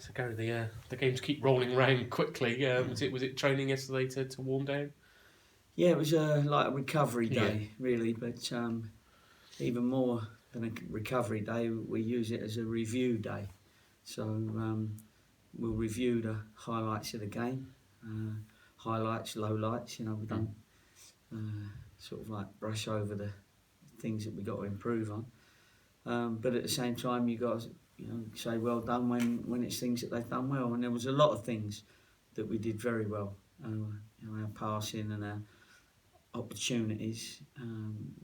So Gary, the games keep rolling around quickly. Was it training yesterday to warm down? Yeah, it was like a recovery day, really, but even more than a recovery day, we use it as a review day. So we'll review the highlights of the game, highlights, lowlights. We don't sort of like brush over the things that we got to improve on. But at the same time, you got to say well done when it's things that they've done well. And there was a lot of things that we did very well. Our passing and our opportunities,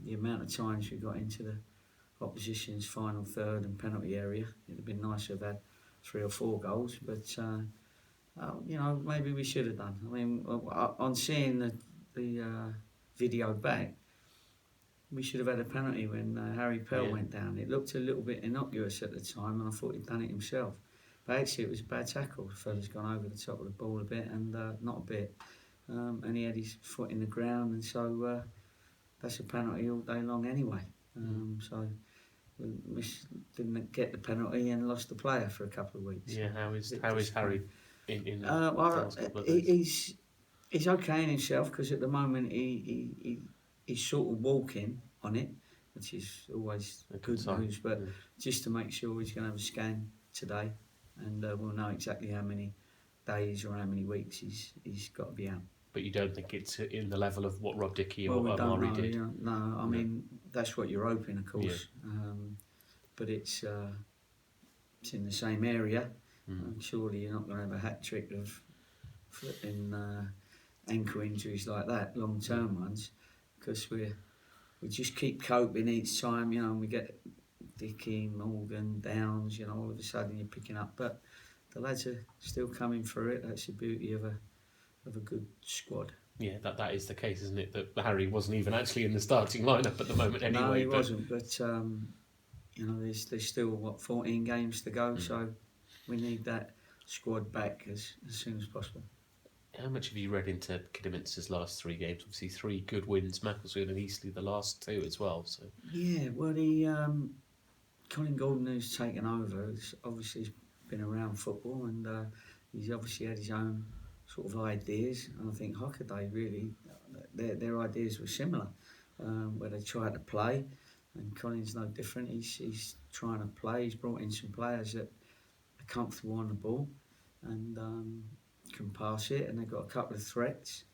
the amount of times we got into the opposition's final third and penalty area. It'd have been nice to have had 3 or 4 goals, but maybe we should have done. I mean, on seeing the video back, we should have had a penalty when Harry Pell went down. It looked a little bit innocuous at the time, and I thought he'd done it himself. But actually, it was a bad tackle. The fella's gone over the top of the ball a bit, and not a bit. And he had his foot in the ground, and so that's a penalty all day long anyway. So we didn't get the penalty and lost the player for a couple of weeks. Yeah, how is Harry in the last couple of days? He's okay in himself because at the moment he's sort of walking on it, which is always good news. But just to make sure, he's going to have a scan today, and we'll know exactly how many days or how many weeks he's got to be out. But you don't think it's in the level of what Rob Dickey or Amari did? No, I mean that's what you're hoping, of course. Yeah. But it's in the same area. And surely you're not going to have a hat trick of flipping ankle injuries like that, long term ones, because we just keep coping each time. We get Dickey, Morgan, Downs. All of a sudden you're picking up, but the lads are still coming through it. That's the beauty of a good squad. Yeah, that is the case, isn't it? That Harry wasn't even actually in the starting lineup at the moment anyway. No, he wasn't, but there's still 14 games to go, so we need that squad back as soon as possible. How much have you read into Kidderminster's last 3 games? Obviously 3 good wins, Macclesfield and Eastleigh the last 2 as well. So yeah, well Colin Gordon, who's taken over, has obviously been around football, and he's obviously had his own sort of ideas. And I think Hockaday really, their ideas were similar, where they tried to play, and Colin's no different. He's trying to play. He's brought in some players that are comfortable on the ball and can pass it, and they've got a couple of threats,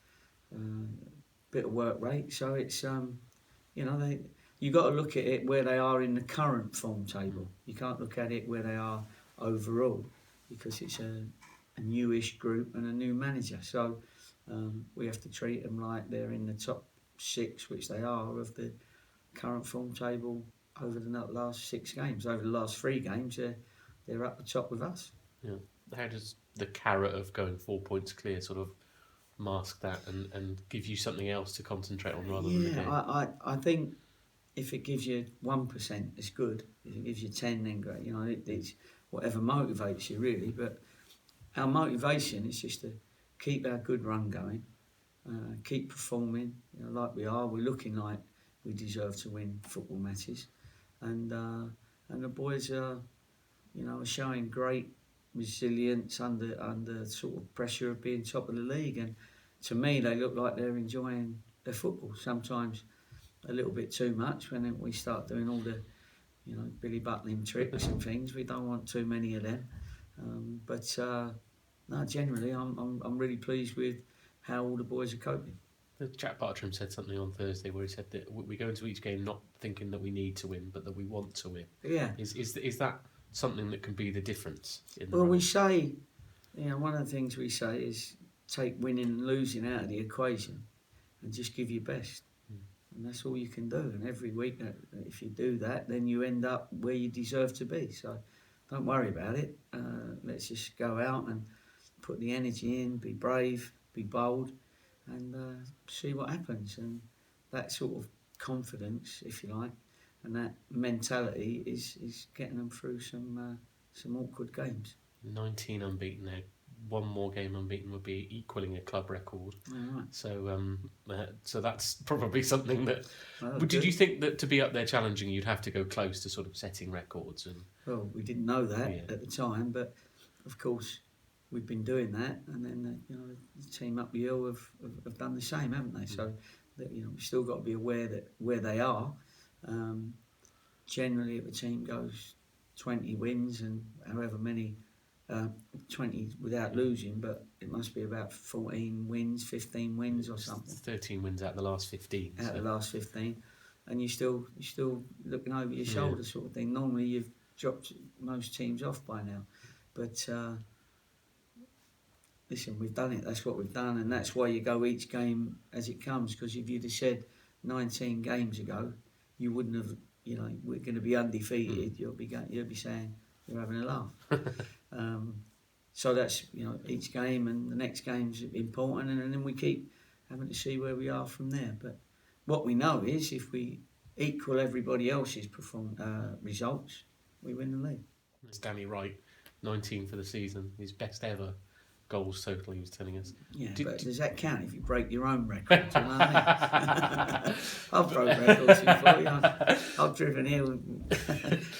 bit of work rate. So it's you got to look at it where they are in the current form table. You can't look at it where they are overall, because it's a newish group and a new manager. So we have to treat them like they're in the top 6, which they are, of the current form table over the last 6 games. Over the last 3 games, they're up the top with us. Yeah. How does the carrot of going 4 points clear sort of mask that and give you something else to concentrate on rather than the game? I think if it gives you 1%, it's good. If it gives you 10, then great. It's whatever motivates you really. But our motivation is just to keep our good run going, keep performing, like we are. We're looking like we deserve to win football matches, and the boys are showing great resilience under sort of pressure of being top of the league. And to me, they look like they're enjoying their football. Sometimes a little bit too much when we start doing all the Billy Buckling tricks and things. We don't want too many of them. But no, generally, I'm really pleased with how all the boys are coping. Jack Bartram said something on Thursday where he said that we go into each game not thinking that we need to win, but that we want to win. Yeah. Is that something that can be the difference? We say, one of the things we say is take winning and losing out of the equation and just give your best. And that's all you can do. And every week, if you do that, then you end up where you deserve to be. So don't worry about it. Let's just go out and put the energy in, be brave, be bold, and see what happens. And that sort of confidence, if you like, and that mentality is getting them through some awkward games. 19 unbeaten now. 1 more game unbeaten would be equaling a club record. Right. So that's probably something that. Did you think that to be up there challenging, you'd have to go close to sort of setting records? Well, we didn't know that at the time, but of course, we've been doing that, and then the team up the hill have done the same, haven't they? So that, we've still got to be aware that where they are. Generally, if a team goes 20 wins and however many, 20 without losing, but it must be about 14 wins, 15 wins or something. 13 wins out of the last 15. Out of the last 15, and you're still looking over your shoulder, sort of thing. Normally, you've dropped most teams off by now, but listen, we've done it. That's what we've done, and that's why you go each game as it comes. Because if you'd have said 19 games ago, you wouldn't have. We're going to be undefeated. You'll be saying you're having a laugh. So that's each game, and the next game's important, and then we keep having to see where we are from there. But what we know is if we equal everybody else's results, we win the league. It's Danny Wright, 19 for the season, his best ever goals total, he was telling us. Yeah, but does that count if you break your own record? Do you know what I mean? I've broke records before. I've driven here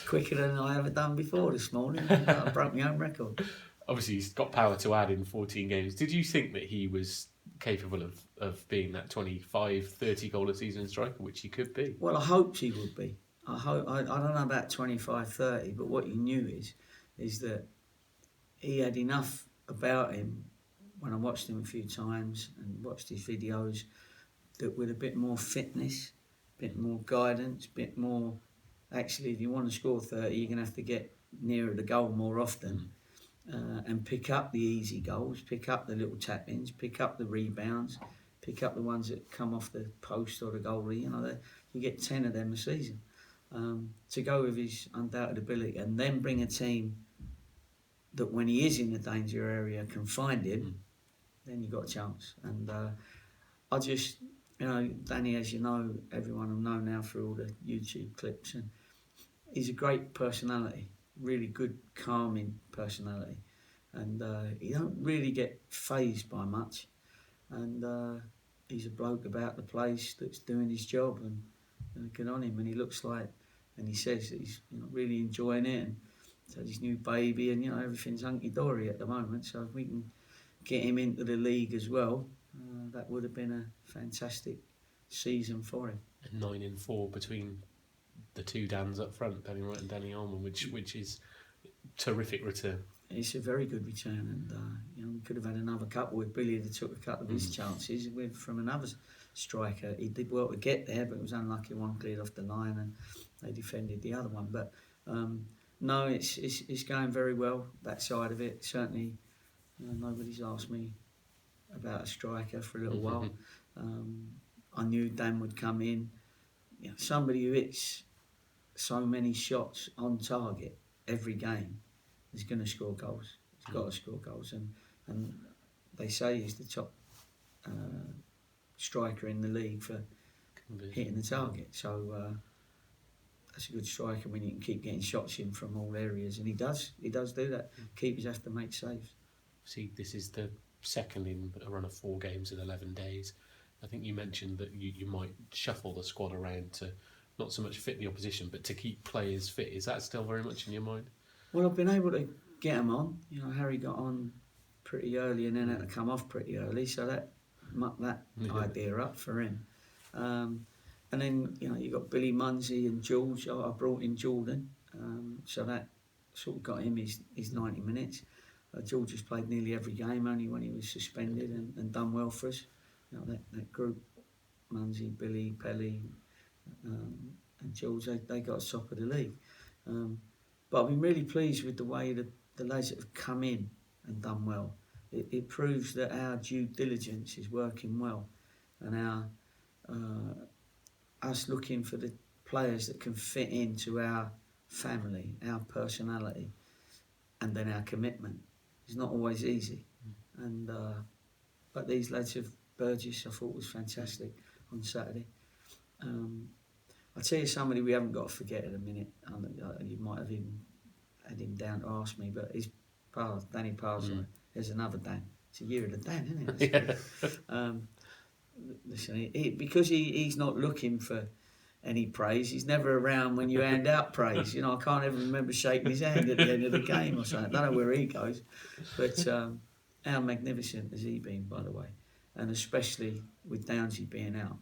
quicker than I ever done before this morning. I broke my own record. Obviously, he's got power to add in 14 games. Did you think that he was capable of being that 25, 30 goal a season striker, which he could be? Well, I hoped he would be. I don't know about 25, 30, but what you knew is that he had enough about him when I watched him a few times and watched his videos that with a bit more fitness, a bit more guidance, a bit more... Actually, if you want to score 30, you're going to have to get nearer the goal more often and pick up the easy goals, pick up the little tap-ins, pick up the rebounds, pick up the ones that come off the post or the goalie. You get 10 of them a season. To go with his undoubted ability and then bring a team that when he is in the danger area can find him, then you've got a chance. And I just, Danny, as you know, everyone will know now through all the YouTube clips, and he's a great personality, really good, calming personality. And he don't really get fazed by much. And he's a bloke about the place that's doing his job, and good on him. And he looks like, and he says that he's really enjoying it, and he's had his new baby, and everything's hunky-dory at the moment. So if we can get him into the league as well, that would have been a fantastic season for him. 9 in 4 between the two Dans up front, Danny Wright and Danny Allman, which is terrific return. It's a very good return, and we could have had another couple with Billy that took a couple of his chances from another striker. He did well to get there, but it was unlucky one cleared off the line, and they defended the other one. But no, it's going very well, that side of it. Certainly, nobody's asked me about a striker for a little while. I knew Dan would come in. Somebody who hits so many shots on target every game is going to score goals. He's got to score goals, and they say he's the top striker in the league for hitting the target. So that's a good striker when you can keep getting shots in from all areas, and he does do that. Keepers have to make saves. See, this is the second in a run of 4 games in 11 days. I think you mentioned that you might shuffle the squad around to not so much fit the opposition, but to keep players fit. Is that still very much in your mind? Well, I've been able to get them on. Harry got on pretty early and then had to come off pretty early, so that mucked that idea up for him. And then, you got Billy Munsey and George. I brought in Jordan, so that sort of got him his 90 minutes. George has played nearly every game, only when he was suspended, and done well for us. That group, Munsey, Billy, Pelly, and George, they got us top of the league. But I've been really pleased with the way the lads that have come in and done well. It proves that our due diligence is working well, and our us looking for the players that can fit into our family, our personality, and then our commitment. It's not always easy, and but these lads have Burgess, I thought, was fantastic on Saturday. I'll tell you somebody we haven't got to forget at a minute. You might have even had him down to ask me, but his pal, Danny Parsons. There's another Dan. It's a year of the Dan, isn't it? Listen, because he's not looking for any praise. He's never around when you hand out praise. You know, I can't ever remember shaking his hand at the end of the game or something. I don't know where he goes, but how magnificent has he been, by the way, and especially with Downsy being out.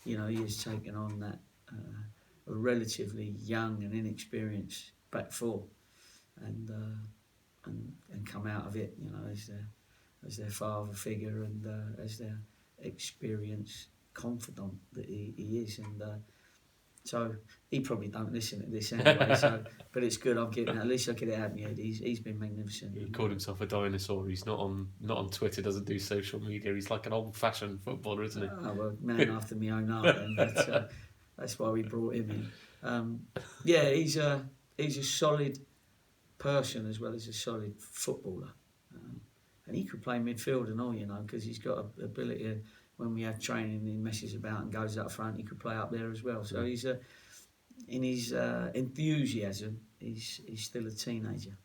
You know, he has taken on that a relatively young and inexperienced back four, and come out of it. You know, as their father figure and as their experienced confidant that he is, and so he probably don't listen to this anyway. So, but it's good. I'm getting at least I get it out of my head. He's been magnificent. He called himself a dinosaur. He's not on Twitter. Doesn't do social media. He's like an old-fashioned footballer, isn't he? Oh, well, man after my own heart. And that's why we brought him in. Yeah, he's a solid person as well as a solid footballer. And he could play midfield and all, you know, because he's got a ability. When we have training, he messes about and goes up front. He could play up there as well. So he's in his enthusiasm, he's still a teenager.